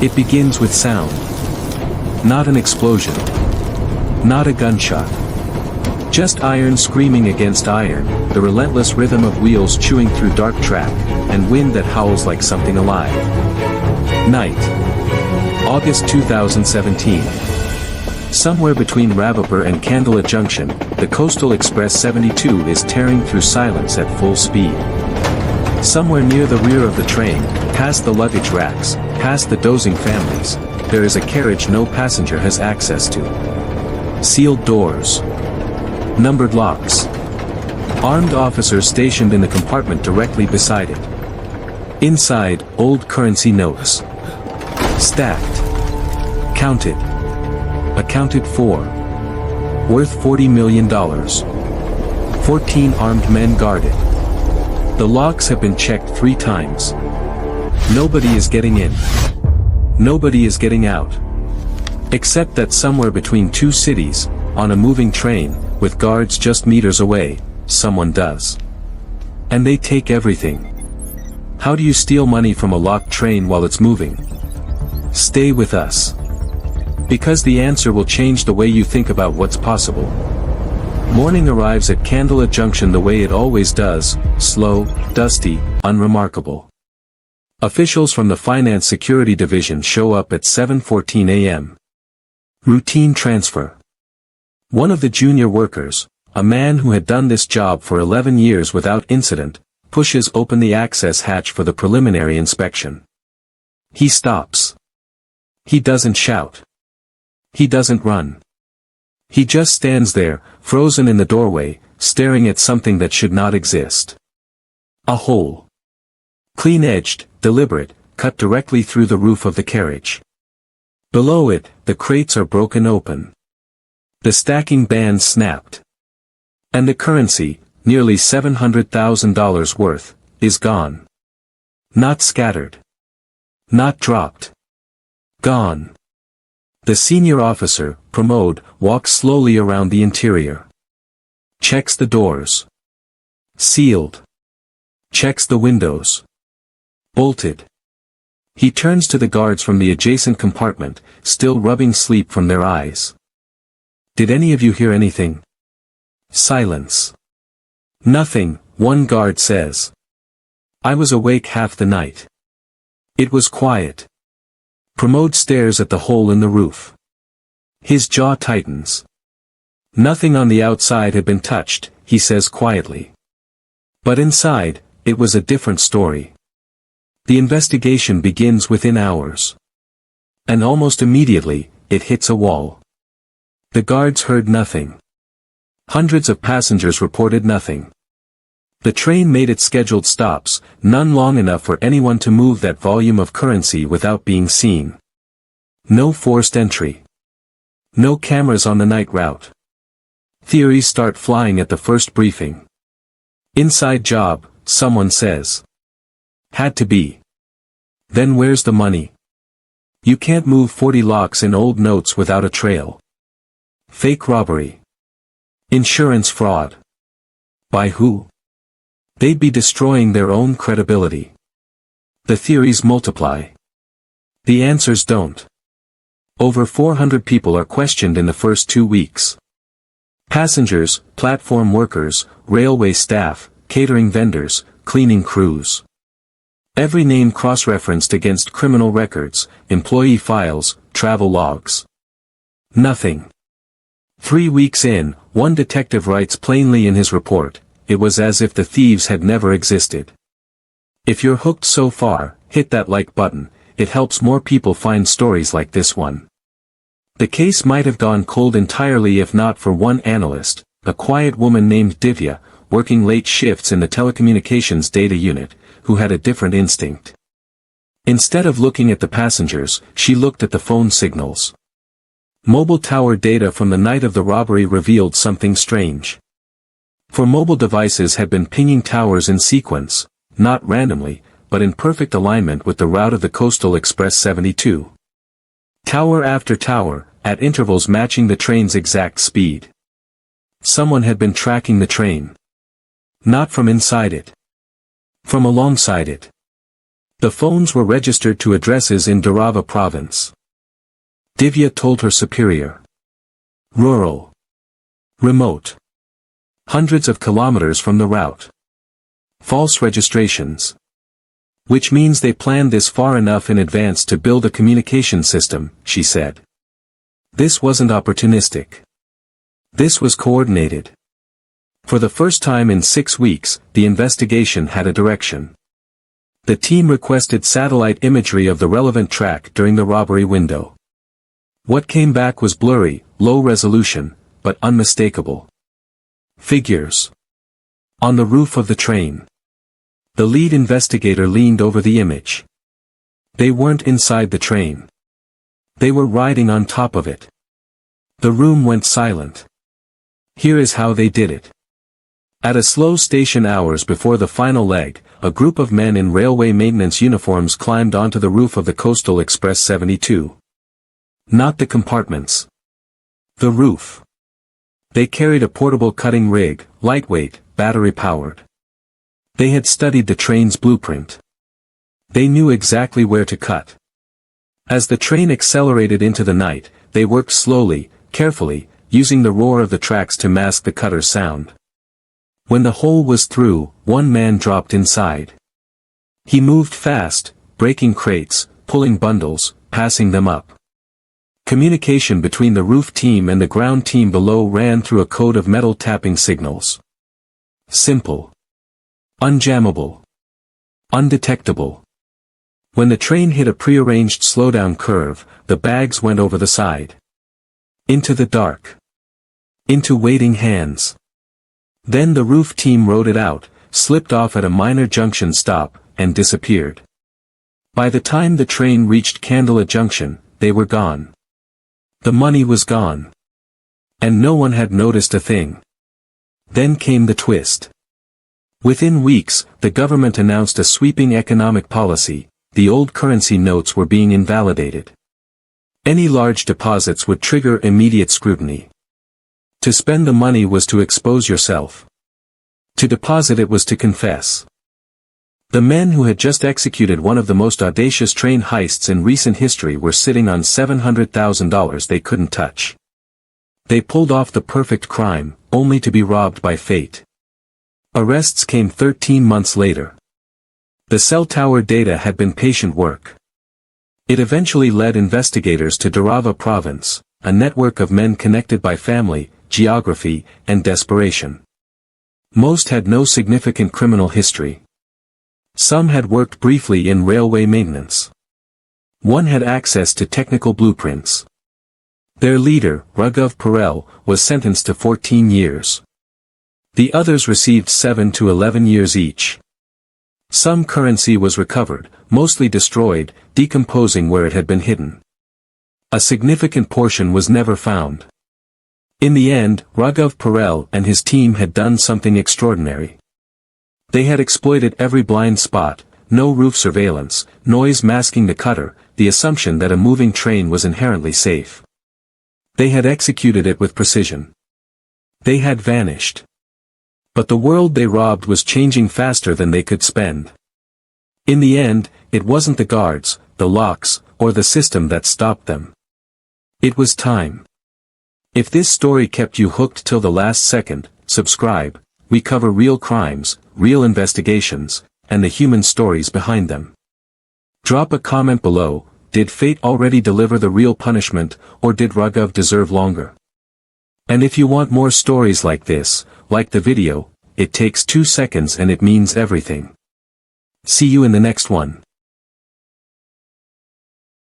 It begins with sound. Not an explosion. Not a gunshot. Just iron screaming against iron, the relentless rhythm of wheels chewing through dark track, and wind that howls like something alive. Night. August 2017. Somewhere between Ravapur and Kandala Junction, the Coastal Express 72 is tearing through silence at full speed. Somewhere near the rear of the train, past the luggage racks, past the dozing families, there is a carriage no passenger has access to. Sealed doors. Numbered locks. Armed officers stationed in the compartment directly beside it. Inside, old currency notes. Stacked. Counted. Accounted for. Worth $40 million. 14 armed men guarded. The locks have been checked 3 times. Nobody is getting in. Nobody is getting out. Except that somewhere between 2 cities, on a moving train, with guards just meters away, someone does. And they take everything. How do you steal money from a locked train while it's moving? Stay with us. Because the answer will change the way you think about what's possible. Morning arrives at Kandala Junction the way it always does, slow, dusty, unremarkable. Officials from the Finance Security Division show up at 7:14 a.m. Routine transfer. One of the junior workers, a man who had done this job for 11 years without incident, pushes open the access hatch for the preliminary inspection. He stops. He doesn't shout. He doesn't run. He just stands there, frozen in the doorway, staring at something that should not exist. A hole. Clean-edged, deliberate, cut directly through the roof of the carriage. Below it, the crates are broken open. The stacking bands snapped. And the currency, nearly $700,000 worth, is gone. Not scattered. Not dropped. Gone. The senior officer, Pramod, walks slowly around the interior. Checks the doors. Sealed. Checks the windows. Bolted. He turns to the guards from the adjacent compartment, still rubbing sleep from their eyes. Did any of you hear anything? Silence. Nothing, one guard says. I was awake half the night. It was quiet. Pramod stares at the hole in the roof. His jaw tightens. Nothing on the outside had been touched, he says quietly. But inside, it was a different story. The investigation begins within hours. And almost immediately, it hits a wall. The guards heard nothing. Hundreds of passengers reported nothing. The train made its scheduled stops, none long enough for anyone to move that volume of currency without being seen. No forced entry. No cameras on the night route. Theories start flying at the first briefing. Inside job, someone says. Had to be. Then where's the money? You can't move 40 locks in old notes without a trail. Fake robbery. Insurance fraud. By who? They'd be destroying their own credibility. The theories multiply. The answers don't. Over 400 people are questioned in the first 2 weeks. Passengers, platform workers, railway staff, catering vendors, cleaning crews. Every name cross-referenced against criminal records, employee files, travel logs. Nothing. 3 weeks in, one detective writes plainly in his report, it was as if the thieves had never existed. If you're hooked so far, hit that like button, it helps more people find stories like this one. The case might have gone cold entirely if not for one analyst, a quiet woman named Divya, working late shifts in the telecommunications data unit, who had a different instinct. Instead of looking at the passengers, she looked at the phone signals. Mobile tower data from the night of the robbery revealed something strange. For mobile devices had been pinging towers in sequence, not randomly, but in perfect alignment with the route of the Coastal Express 72. Tower after tower, at intervals matching the train's exact speed. Someone had been tracking the train. Not from inside it. From alongside it. The phones were registered to addresses in Dorava province. Divya told her superior. Rural. Remote. Hundreds of kilometers from the route. False registrations. Which means they planned this far enough in advance to build a communication system, she said. This wasn't opportunistic. This was coordinated. For the first time in 6 weeks, the investigation had a direction. The team requested satellite imagery of the relevant track during the robbery window. What came back was blurry, low resolution, but unmistakable. Figures. On the roof of the train. The lead investigator leaned over the image. They weren't inside the train. They were riding on top of it. The room went silent. Here is how they did it. At a slow station hours before the final leg, a group of men in railway maintenance uniforms climbed onto the roof of the Coastal Express 72. Not the compartments. The roof. They carried a portable cutting rig, lightweight, battery-powered. They had studied the train's blueprint. They knew exactly where to cut. As the train accelerated into the night, they worked slowly, carefully, using the roar of the tracks to mask the cutter's sound. When the hole was through, one man dropped inside. He moved fast, breaking crates, pulling bundles, passing them up. Communication between the roof team and the ground team below ran through a code of metal tapping signals. Simple. Unjammable. Undetectable. When the train hit a prearranged slowdown curve, the bags went over the side. Into the dark. Into waiting hands. Then the roof team rode it out, slipped off at a minor junction stop, and disappeared. By the time the train reached Candela Junction, they were gone. The money was gone. And no one had noticed a thing. Then came the twist. Within weeks, the government announced a sweeping economic policy. The old currency notes were being invalidated. Any large deposits would trigger immediate scrutiny. To spend the money was to expose yourself. To deposit it was to confess. The men who had just executed one of the most audacious train heists in recent history were sitting on $700,000 they couldn't touch. They pulled off the perfect crime, only to be robbed by fate. Arrests came 13 months later. The cell tower data had been patient work. It eventually led investigators to Dorava province, a network of men connected by family, geography, and desperation. Most had no significant criminal history. Some had worked briefly in railway maintenance. One had access to technical blueprints. Their leader, Raghav Parel, was sentenced to 14 years. The others received 7 to 11 years each. Some currency was recovered, mostly destroyed, decomposing where it had been hidden. A significant portion was never found. In the end, Raghav Parel and his team had done something extraordinary. They had exploited every blind spot, no roof surveillance, noise masking the cutter, the assumption that a moving train was inherently safe. They had executed it with precision. They had vanished. But the world they robbed was changing faster than they could spend. In the end, it wasn't the guards, the locks, or the system that stopped them. It was time. If this story kept you hooked till the last second, subscribe. We cover real crimes, real investigations, and the human stories behind them. Drop a comment below. Did fate already deliver the real punishment, or did Raghav deserve longer? And if you want more stories like this, like the video. It takes 2 seconds and it means everything. See you in the next one.